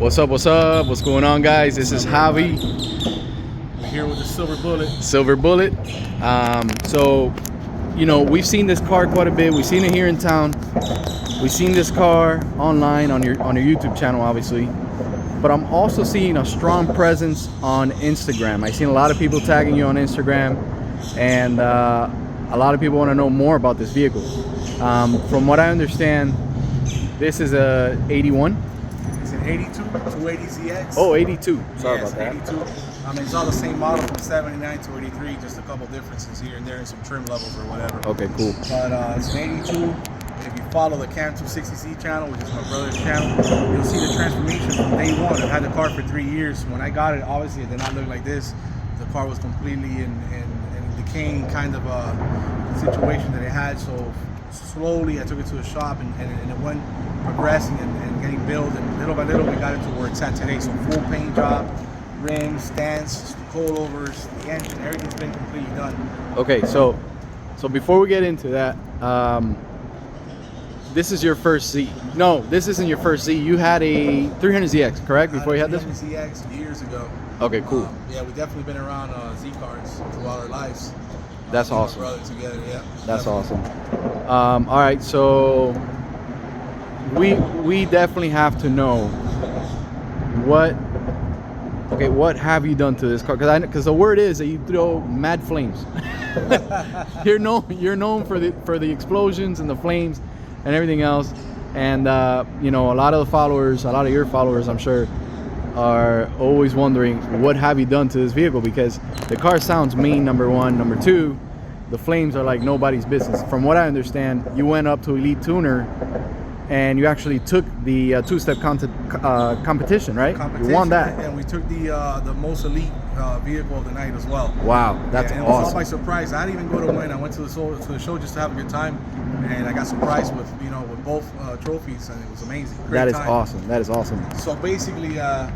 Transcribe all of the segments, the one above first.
What's up? What's up? What's going on, guys? This is Javi, We're here with the Silver Bullet. Silver Bullet. So, we've seen this car quite a bit. We've seen it here in town. We've seen this car online on your YouTube channel, obviously. But I'm also seeing a strong presence on Instagram. I've seen a lot of people tagging you on Instagram, and a lot of people want to know more about this vehicle. From what I understand, this is a 81. It's an 82, 280ZX. Oh, 82. Sorry Yeah, about that. 82. It's all the same model from 79 to 83, just a couple differences here and there and some trim levels or whatever. Okay, cool. But it's an 82. If you follow the Cam 260Z channel, which is my brother's channel, you'll see the transformation from day one. I've had the car for 3 years. When I got it, obviously it did not look like this. The car was completely in decaying kind of a situation that it had. So slowly I took it to a shop and it went progressing and getting built, and little by little we got it to where it's at today. So full paint job, rims, stance, coilovers, the engine, everything's been completely done. Okay, so before we get into that, this is your first Z. No, this isn't your first Z. You had a 300ZX, correct? Before you had this? 300ZX years ago. Okay, cool. Yeah, we've definitely been around Z cars throughout our lives. That's Me and my awesome. brother together, yeah. That's definitely. awesome. All right, so we definitely have to know what have you done to this car? Because the word is that you throw mad flames. You're known for the explosions and the flames and everything else. And a lot of your followers, I'm sure, are always wondering what have you done to this vehicle, because the car sounds mean, number one. Number two, the flames are like nobody's business. From what I understand, you went up to Elite Tuner and you actually took the two-step competition, right? You won that. And we took the most elite vehicle of the night as well. Wow, that's and it was all awesome. by surprise. I didn't even go to win. I went to the show just to have a good time, and I got surprised with both trophies, and it was amazing. Great That is time. awesome. That is awesome. So basically, the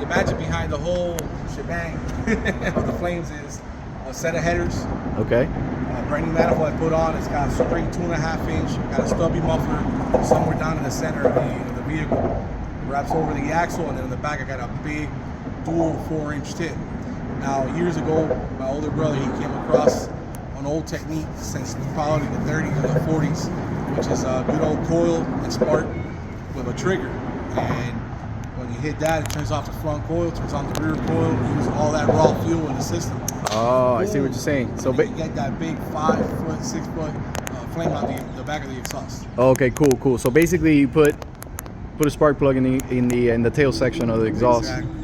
magic behind the whole shebang of the flames is a set of headers. Okay. Brand new manifold I put on. It's got a straight 2.5 inch. Got a stubby muffler somewhere down in the center of the vehicle. Wraps over the axle, and then in the back I got a big dual 4-inch tip. Now years ago, my older brother, he came across an old technique since probably the 30s or the 40s, which is a good old coil and spark with a trigger. And when you hit that, it turns off the front coil, turns on the rear coil, use all that raw fuel in the system. Oh, I see what you're saying. So, you get that big 5-foot, 6-foot flame out the back of the exhaust. okay, cool. So basically, you put a spark plug in the tail section of the exhaust. Exactly.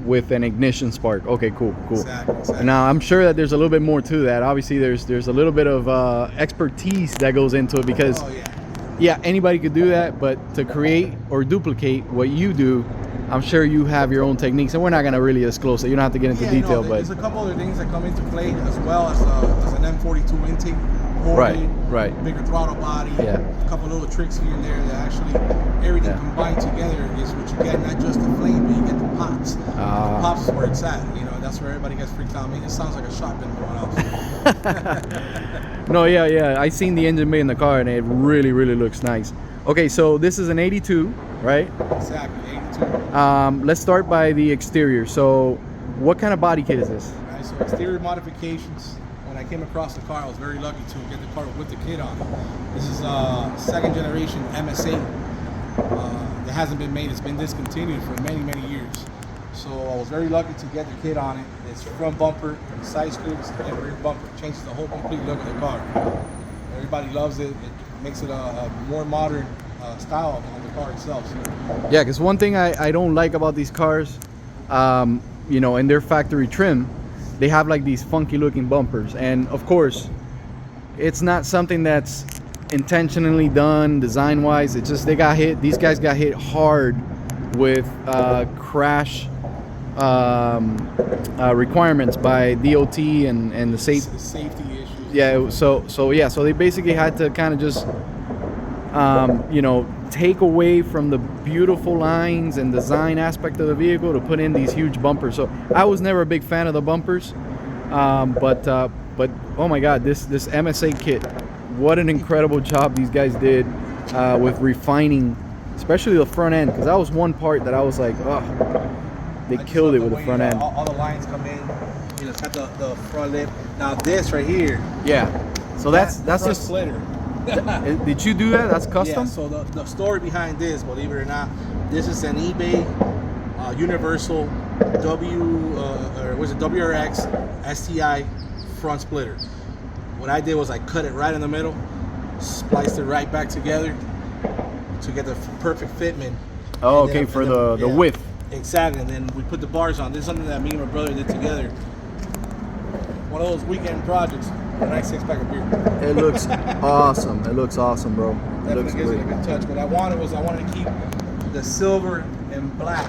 With an ignition spark. Okay, cool. Exactly. Now I'm sure that there's a little bit more to that. Obviously, there's a little bit of expertise that goes into it, because Oh yeah. yeah, anybody could do that, but to create or duplicate what you do, I'm sure you have your own techniques, and we're not gonna really disclose it. You don't have to get into detail, but there's a couple other things that come into play as well as an M42 intake. Right. Bigger throttle body. Yeah. A couple little tricks here and there that actually everything Yeah. combined together is what you get. Not just the flame, but you get the pops. The pops is where it's at. That's where everybody gets freaked out. I mean, it sounds like a shotgun going off. No, yeah. I seen the engine bay in the car, and it really looks nice. Okay, so this is an 82, right? Exactly. 82. Let's start by the exterior. So, what kind of body kit is this? All right, so exterior modifications. When I came across the car, I was very lucky to get the car with the kit on. This is a second generation MS8 that hasn't been made. It's been discontinued for many years. So I was very lucky to get the kit on it. It's front bumper, side scoops, and rear bumper. It changes the whole complete look of the car. Everybody loves it. It makes it a more modern style on the car itself. So, Yeah, because one thing I don't like about these cars, in their factory trim, they have like these funky looking bumpers, and of course it's not something that's intentionally done design wise. It's just these guys got hit hard with crash requirements by DOT and the safety issues. yeah, so they basically had to kind of just take away from the beautiful lines and design aspect of the vehicle to put in these huge bumpers. So I was never a big fan of the bumpers, but oh my god, this MSA kit, what an incredible job these guys did with refining especially the front end, because that was one part that I was like, oh, they I just killed it love with the way, front end. All the lines come in. You know, it's got the front lip. Now this right here. Yeah. So that's front just. splitter. Did you do that? That's custom. Yeah. So the story behind this, believe it or not, this is an eBay Universal WRX STI front splitter. What I did was I cut it right in the middle, spliced it right back together to get the perfect fitment. Oh, And okay, then- for and then- the yeah, width. Exactly, and then we put the bars on. This is something that me and my brother did together. One of those weekend projects. A nice 6-pack of beer. It looks awesome. It looks awesome, bro. It Definitely looks gives it a great. good touch. What I wanted to keep the silver and black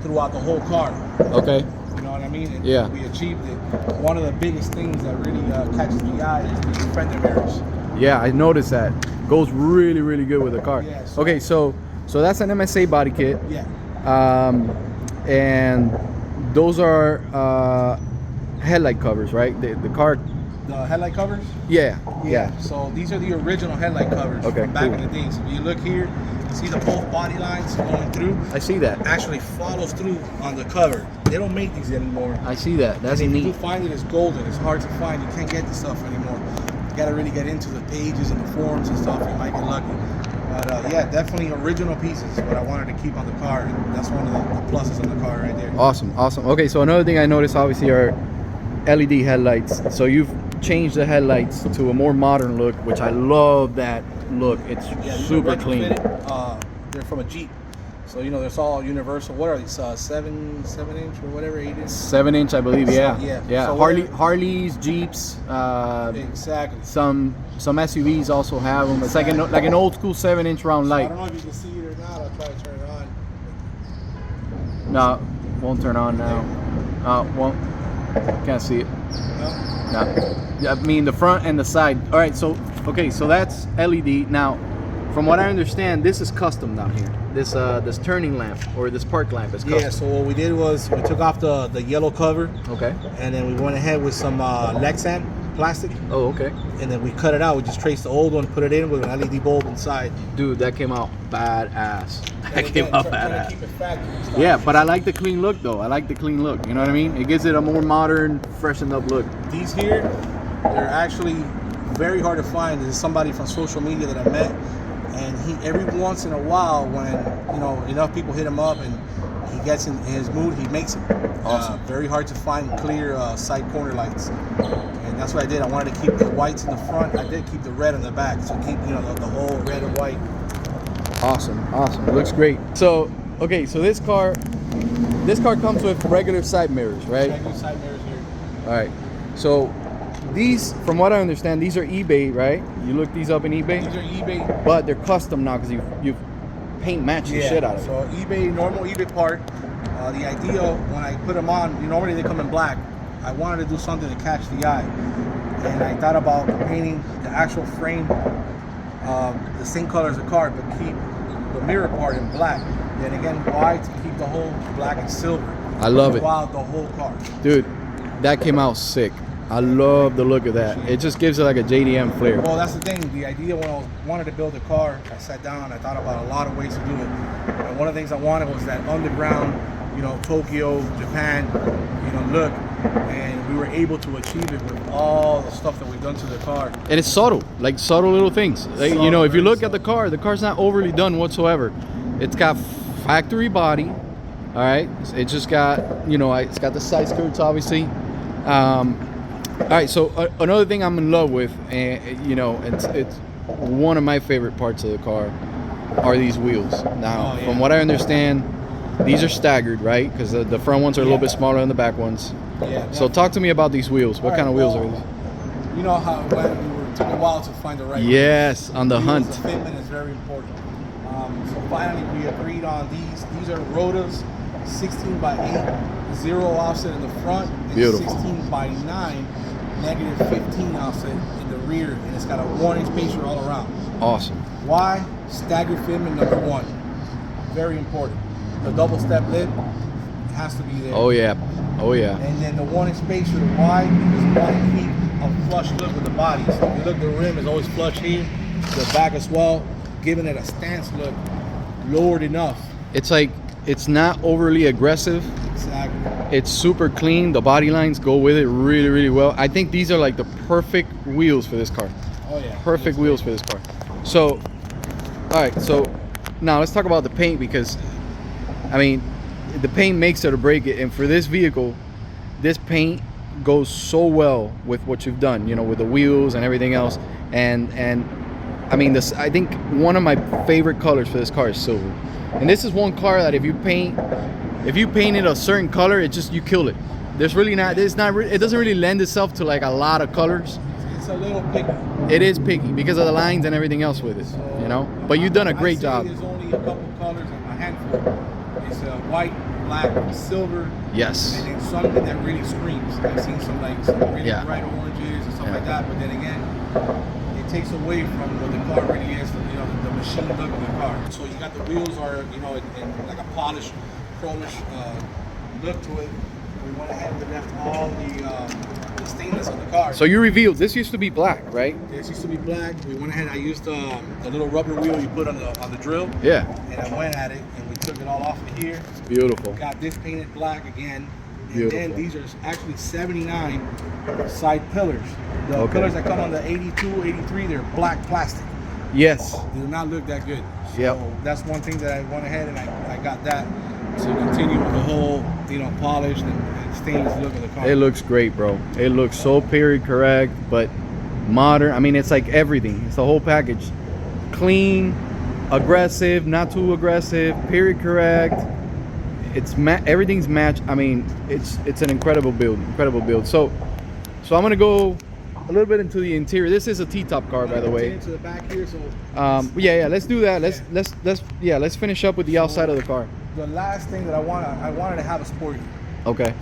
throughout the whole car. Okay. You know what I mean? And Yeah. we achieved it. One of the biggest things that really catches the eye is the fender mirrors. Yeah, I noticed that. Goes really, really good with the car. Yeah, so- Okay, so that's an MSA body kit. Yeah. And those are headlight covers, right? The car. The headlight covers? Yeah. So these are the original headlight covers Okay, from back cool. in the days. If you look here, see the both body lines going through? I see that. Actually follows through on the cover. They don't make these anymore. I see that. That's And if you neat. do find it, it's golden. It's hard to find. You can't get this stuff anymore. You got to really get into the pages and the forums and stuff. You might get lucky. But yeah, definitely original pieces is what I wanted to keep on the car. And that's one of the pluses on the car right there. Awesome. Okay, so another thing I noticed obviously are LED headlights. So you've changed the headlights to a more modern look, which I love that look. It's Yeah, these are super clean. retrofitted. They're from a Jeep. So, you know, there's all universal. What are these? 7 inch or whatever, 8 inch? 7-inch, I believe. Yeah. Yeah. So Harleys, Jeeps, Exactly. some SUVs also have them. It's like an old school 7-inch round I light. don't know if you can see it or not. I'll try to turn it on. No, won't turn on now. Won't. Can't see it. No? No. Yeah, I mean the front and the side. All right, so that's LED. Now, from what I understand, this is custom down here. This turning lamp or this park lamp is custom. Yeah, so what we did was we took off the yellow cover Okay. and then we went ahead with some Lexan plastic Oh, okay. and then we cut it out. We just traced the old one, put it in with an LED bulb inside. Dude, that came out badass. That And came again, out trying to badass. keep it factory style. Yeah, but I like the clean look though. I like the clean look. You know what I mean? It gives it a more modern, freshened up look. These here, they're actually very hard to find. There's somebody from social media that I met, and he every once in a while, when you know enough people hit him up and he gets in his mood, he makes it. Awesome. Very hard to find clear side corner lights, and that's what I did. I wanted to keep the whites in the front. I did keep the red in the back, so keep the whole red and white. Awesome. It looks great. So, okay, so this car comes with regular side mirrors, right? Check these side mirrors here. All right. So these, from what I understand, these are eBay, right? You look these up in eBay, These are eBay. but they're custom now because you've paint matched the shit out of it. So eBay, normal eBay part. The idea when I put them on, normally they come in black. I wanted to do something to catch the eye, and I thought about painting the actual frame the same color as the car, but keep the mirror part in black. Then again, why? To keep the whole black and silver. I love it. Throughout the whole car. Dude, that came out sick. I love the look of that. It just gives it like a JDM flair. Well, that's the thing. The idea when I wanted to build a car, I sat down and I thought about a lot of ways to do it. And one of the things I wanted was that underground, Tokyo, Japan, look. And we were able to achieve it with all the stuff that we've done to the car. And it's subtle, like subtle little things. Like, Subtle, if you very look at subtle. the car's not overly done whatsoever. It's got factory body, all right? It just got, it's got the side skirts, obviously. All right, so another thing I'm in love with, and it's one of my favorite parts of the car, are these wheels. Now, Oh, yeah. from what I understand, these are staggered, right? Because the front ones are a little bit smaller than the back ones. Yeah. So talk to me about these wheels. What kind of wheels are these? You know how when it took a while to find the right Yes, on the wheels, hunt. The fitment is very important. So finally we agreed on these. These are Rotas 16 by 8, 0 offset in the front, and Beautiful. 16 by 9, negative 15 offset in the rear, and it's got a 1-inch spacer all around. Awesome. Why? Staggered fitment number 1. Very important. The double step lip has to be there. Oh yeah. And then the 1-inch spacer, why? Because you want to keep a flush look with the body. So if you look, the rim is always flush here, the back as well, giving it a stance look. lowered enough. It's like, it's not overly aggressive. Exactly. It's super clean. The body lines go with it really, really well. I think these are like the perfect wheels for this car. Oh yeah. Perfect wheels for this car. So, all right. So now let's talk about the paint, because, I mean, the paint makes it or break it. And for this vehicle, this paint goes so well with what you've done, you know, with the wheels and everything else. And I mean, this, I think one of my favorite colors for this car is silver. And this is one car that if you paint it a certain color, it just, you kill it. There's really not, it's not, it doesn't really lend itself to like a lot of colors. It's a little picky. It is picky because of the lines and everything else with it, you know. But you've done a great job. There's only a couple colors, a handful. It's white, black, silver. Yes. And then something that really screams. I've seen some really bright oranges and stuff like that. But then again, it takes away from what the car really is. You know, the machine look of the car. So you got the wheels are, you know, in like a polished, chromish look to it. We went ahead and left all the stainless on the car. So you revealed this used to be black, right? This used to be black. We went ahead. I used the little rubber wheel you put on the drill. Yeah. And I went at it, and we took it all off of here. Beautiful. Got this painted black again. Beautiful. And then these are actually 79 side pillars. The pillars that come on the 82, 83, they're black plastic. Yes. They do not look that good. So Yep. that's one thing that I went ahead and I got that to continue with the whole, you know, polished and stainless look of the car. It looks great, bro. It looks so period correct, but modern. I mean, it's like everything. It's the whole package. Clean, aggressive, not too aggressive, period correct. It's everything's matched. I mean, it's an incredible build. Incredible build. So I'm gonna go a little bit into the interior. This is a T-top car, by the way. Into the back here, so yeah. Let's do that. Let's finish up with the outside of the car. the last thing that I wanted to have a spoiler. Okay.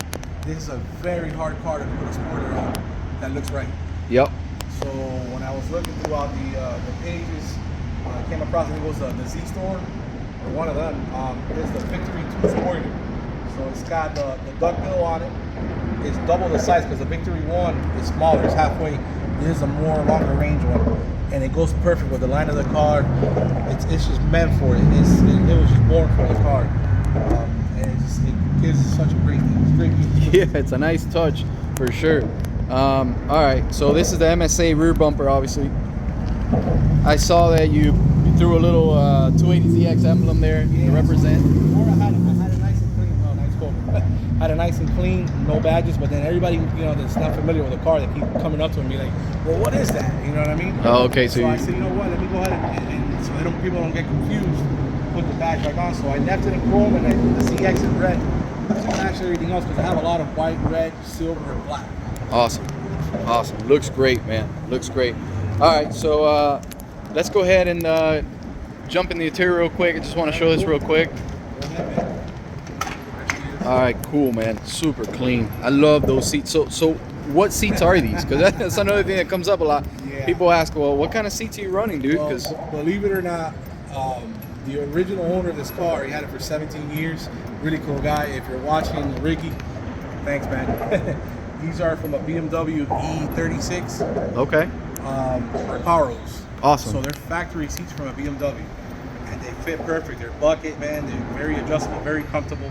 This is a very hard car to put a spoiler on that looks right. Yep. So when I was looking throughout the pages, I came across, I think it was the Z Store, or one of them. It's the Victory 2 spoiler. So it's got the duckbill on it. It's double the size because the Victory 1 is smaller. It's halfway. This is a more longer range one. And it goes perfect with the line of the car. It's just meant for it. It was just born for the car. And it gives such a great piece. Yeah, it's a nice touch for sure. All right, so this is the MSA rear bumper, obviously. I saw that you threw a little 280ZX emblem there to represent. I had a nice and clean, nice quote. Had a nice and clean, no badges, but then everybody, you know, that's not familiar with the car, they keep coming up to me like, well, what is that? You know what I mean? Oh, okay. So I said, you know what, let me go ahead and so people don't get confused, put the badge back on. So I left it in chrome and then the ZX in red to match everything else because I have a lot of white, red, silver, and black. Awesome. Looks great, man. Looks great. All right, so let's go ahead and jump in the interior real quick. I just want to show this real quick. All right, cool, man. Super clean. I love those seats. So what seats are these? Because that's another thing that comes up a lot. Yeah. People ask, well, what kind of seats are you running, dude? Well, Because believe it or not, the original owner of this car, he had it for 17 years. Really cool guy. If you're watching, Ricky, thanks, man. These are from a BMW E36. okay, Recaros. Awesome. So they're factory seats from a BMW, and they fit perfect. They're bucket, man. They're very adjustable, very comfortable,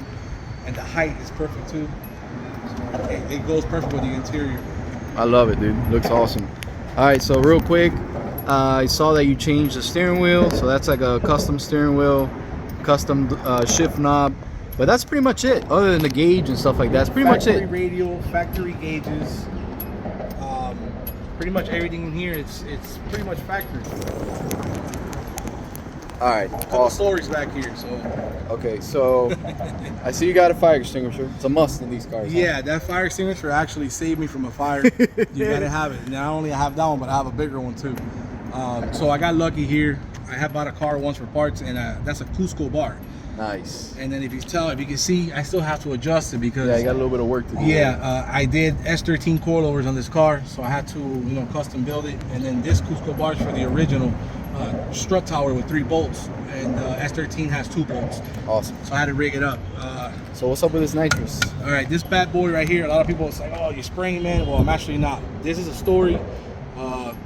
and the height is perfect too. So it goes perfect with the interior. I love it, dude. Looks awesome. All right, so real quick, I saw that you changed the steering wheel, so that's like a custom steering wheel, custom shift knob. But that's pretty much it, other than the gauge and stuff like that. That's pretty much it. Factory radial, factory gauges, pretty much everything in here. It's pretty much factory. All right, Couple stories back here. So okay, so I see you got a fire extinguisher. It's a must in these cars. Huh? yeah, that fire extinguisher actually saved me from a fire. You gotta have it. Not only I have that one, but I have a bigger one too. So I got lucky here. I have bought a car once for parts, and that's a Cusco bar. Nice. And then if you can see, I still have to adjust it because Yeah, you got a little bit of work to do. yeah, I did S13 coilovers on this car, so I had to, custom build it. And then this Cusco bar is for the original strut tower with 3 bolts, and S13 has 2 bolts. Awesome. So I had to rig it up. So what's up with this nitrous? All right, this bad boy right here. A lot of people say, "Oh, you're spraying, man." Well, I'm actually not. This is a story.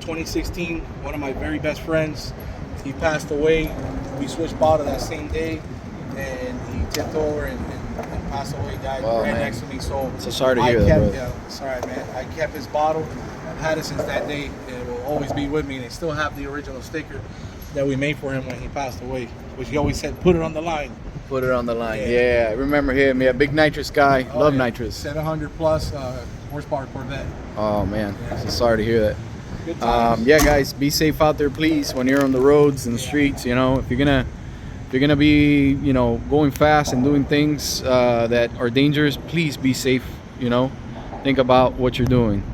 2016, one of my very best friends, he passed away we switched bottle that same day, and he tipped over and passed away. Died right next to me. So sorry to hear that, bro. Yeah, sorry, man. I kept his bottle. I've had it since that day, and it will always be with me. And I still have the original sticker that we made for him when he passed away, which he always said, "Put it on the line." Put it on the line. Yeah, I remember him. Yeah, big nitrous guy. Love nitrous. 700 plus horsepower Corvette. Oh man, so sorry to hear that. Good times. Yeah, guys, be safe out there, please. When you're on the roads and the streets, you know, if you're gonna be, you know, going fast and doing things that are dangerous, please be safe. You know, think about what you're doing.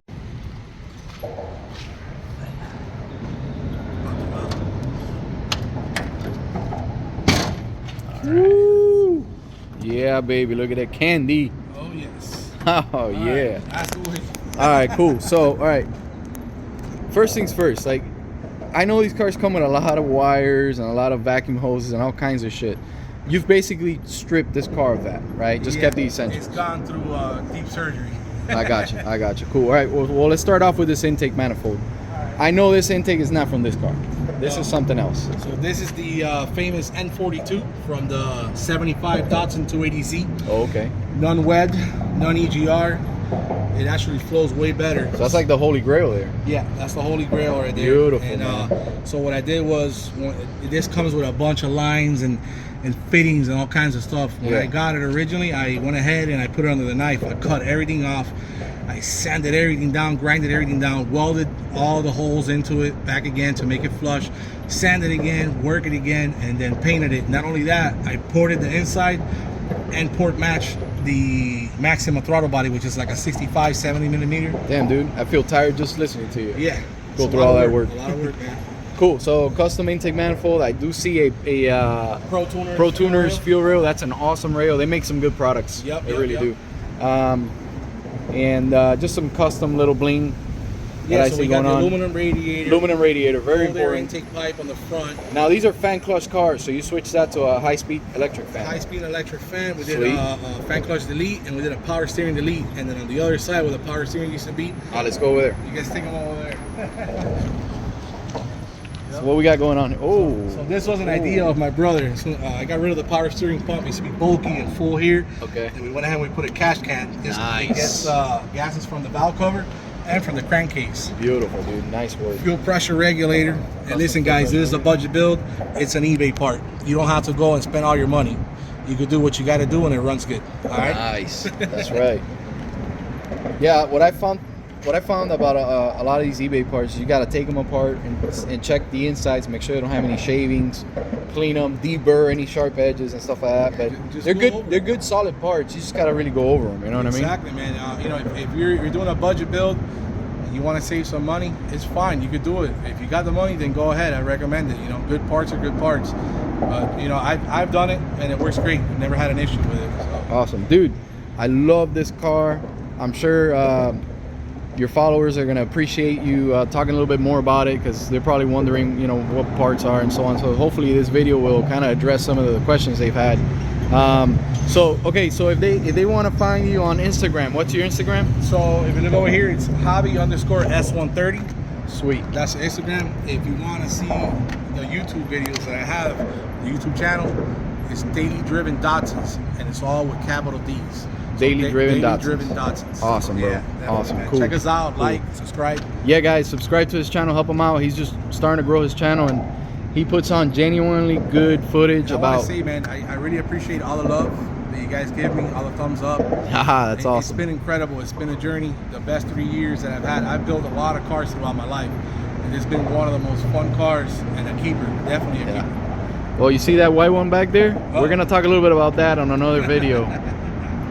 Woo! Yeah, baby, look at that candy. Oh yes. Oh All yeah. right, that's the way. All right, cool. So, all right. First things first. Like, I know these cars come with a lot of wires and a lot of vacuum hoses and all kinds of shit. You've basically stripped this car of that, right? Just kept the essentials. It's gone through deep surgery. I got you. I got you. Cool. All right. Well, let's start off with this intake manifold. I know this intake is not from this car. This is something else. So this is the famous N42 from the 75 Datsun 280Z. Oh, okay. None wed, none EGR. It actually flows way better. So that's like the holy grail there. Yeah, that's the holy grail right there. Beautiful, And so what I did was, this comes with a bunch of lines and fittings and all kinds of stuff. When I got it originally, I went ahead and I put it under the knife. I cut everything off. I sanded everything down, grinded everything down, welded all the holes into it back again to make it flush, sanded it again, work it again, and then painted it. Not only that, I ported the inside and port matched the Maxima throttle body, which is like a 65, 70 millimeter. Damn, dude. I feel tired just listening to you. Yeah. Go through all that work. A lot of work, man. Cool. So custom intake manifold. I do see a Pro Tuners fuel rail. That's an awesome rail. They make some good products. Yep, they really do. And just some custom little bling that I so see we got going the on. aluminum radiator. Aluminum radiator, very Cold air important. intake pipe on the front. Now these are fan clutch cars, so you switch that to a high-speed electric fan. High-speed electric fan. We did a fan clutch delete, and we did a power steering delete. And then on the other side, where the power steering used to be, Let's go over there. you guys take them over there. So what we got going on? Oh. So this was an idea of my brother. So, I got rid of the power steering pump. It used to be bulky and full here. Okay. And we went ahead and we put a cash can. It Nice. gets gases from the valve cover and from the crankcase. Beautiful, dude. Nice work. Fuel pressure regulator. And listen, guys, this is a budget build. It's an eBay part. You don't have to go and spend all your money. You can do what you got to do, and it runs good. All right. Nice. That's right. Yeah, what I found about a lot of these eBay parts is you got to take them apart and check the insides, make sure they don't have any shavings, clean them, deburr any sharp edges and stuff like that. But Just they're go good. over They're good, solid parts. You just got to really go over them. You know what I mean? Exactly, man. You know, if you're doing a budget build, and you want to save some money, it's fine. You could do it. If you got the money, then go ahead. I recommend it. You know, good parts are good parts. But you know, I've done it and it works great. I've never had an issue with it. So. Awesome, dude. I love this car. I'm sure your followers are gonna appreciate you talking a little bit more about it, because they're probably wondering, you know, what parts are and so on. So hopefully this video will kind of address some of the questions they've had. So if they want to find you on Instagram, what's your Instagram? So if you look over here, it's hobby_S130. Sweet. That's Instagram. If you want to see the YouTube videos that I have, the YouTube channel, it's Daily Driven Datsuns, and it's all with capital D's. Daily Driven Datsuns. Awesome, bro. Yeah, Awesome. man. Cool. Check us out. Cool. Like, subscribe. Yeah, guys, subscribe to his channel, help him out. He's just starting to grow his channel, and he puts on genuinely good footage I about. want to say, man, I really appreciate all the love that you guys give me, all the thumbs up. Haha, that's awesome. It's been incredible. It's been a journey. The best 3 years that I've had. I've built a lot of cars throughout my life, and it's been one of the most fun cars and a keeper. Definitely a keeper. Well, you see that white one back there? We're gonna talk a little bit about that on another video,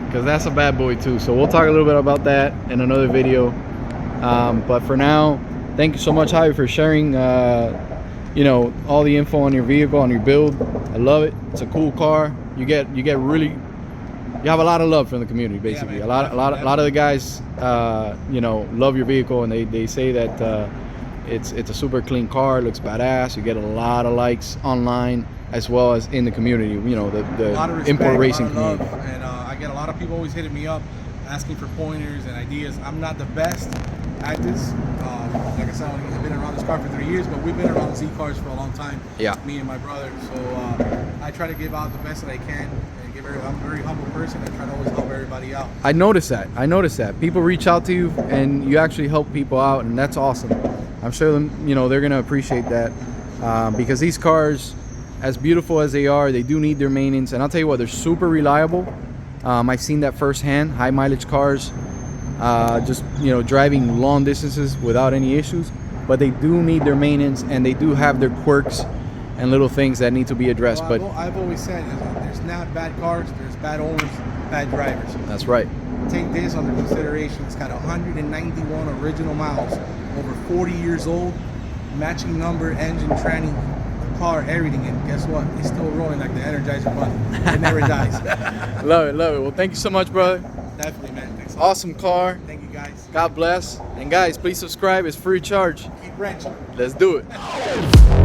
because that's a bad boy too. So we'll talk a little bit about that in another video. But for now, thank you so much, Javi, for sharing you know, all the info on your vehicle, on your build. I love it. It's a cool car. You have a lot of love from the community, basically. Yeah, a lot of the guys you know, love your vehicle, and they say that it's a super clean car, looks badass. You get a lot of likes online as well as in the community, you know, the respect, import racing a lot of community. love, and I get a lot of people always hitting me up asking for pointers and ideas. I'm not the best Actis. Like I said, I've been around this car for 3 years, but we've been around Z cars for a long time. Yeah. Me and my brother. So I try to give out the best that I can. And I'm a very humble person. I try to always help everybody out. I noticed that. People reach out to you and you actually help people out, and that's awesome. I'm sure they're gonna appreciate that because these cars, as beautiful as they are, they do need their maintenance. And I'll tell you what, they're super reliable. I've seen that firsthand. High mileage cars, just driving long distances without any issues. But they do need their maintenance, and they do have their quirks and little things that need to be addressed. Well, but I've always said there's not bad cars, there's bad owners, bad drivers. that's right. Take this under consideration. It's got 191 original miles, over 40 years old, matching number, engine, tranny, car, everything. And guess what? It's still rolling like the Energizer Bunny. It never dies. Love it. Well, thank you so much, brother. Definitely, man. Thanks a lot. Awesome car. Thank you, guys. God bless. And guys, please subscribe. It's free of charge. Keep wrenching. Let's do it.